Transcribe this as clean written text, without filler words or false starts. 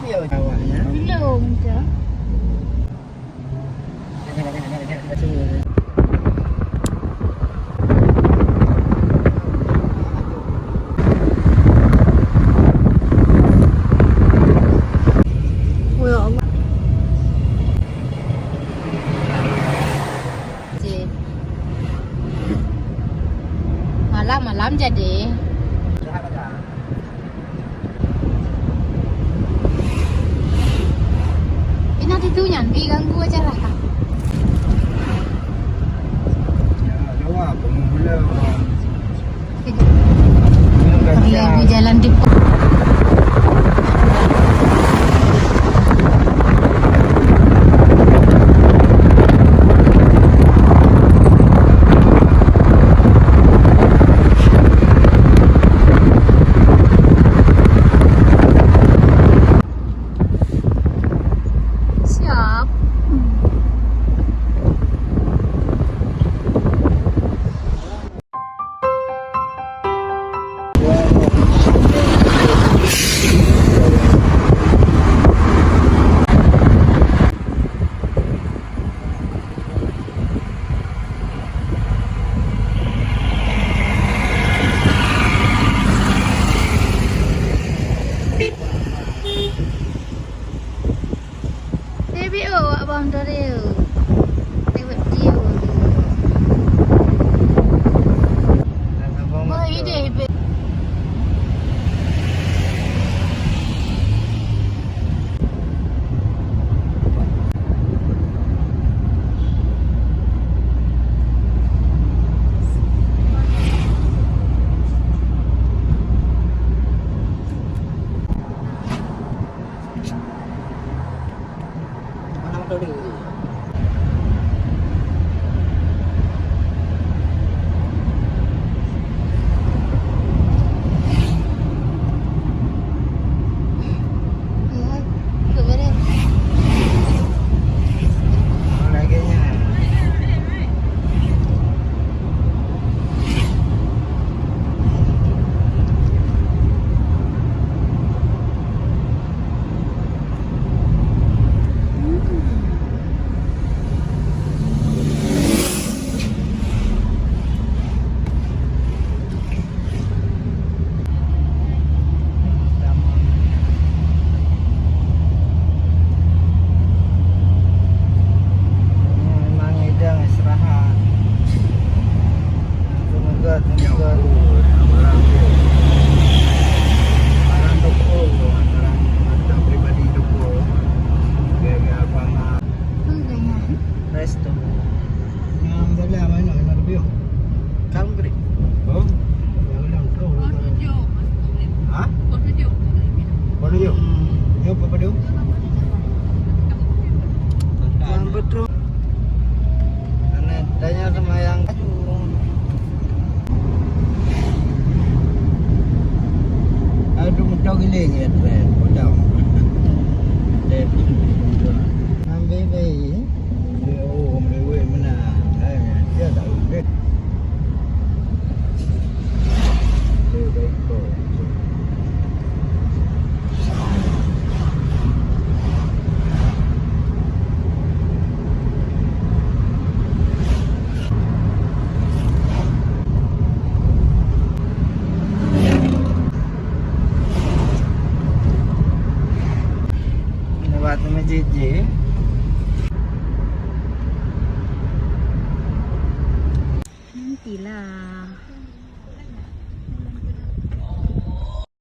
Dia awaknya. Belum je. Oh ya Allah. Malam-malam jadi. Nanti tu nyambi ganggu aja lah. Jawab penggula. Lagi jalan di abang Daryl. Lewat dia. Baik deh. Resto. Yang dah banyak nak lebih. Kamu beri. Oh. Yang tu. Ha? Boleh jom. Yo apa dia? Yang betul. Karena tanya sama yang aduh mudah giling ya tren. Mudah. Deh. Ambil bayi. Oh, mereka menang. Dia tak boleh. Baik kau. Lewat masjid je.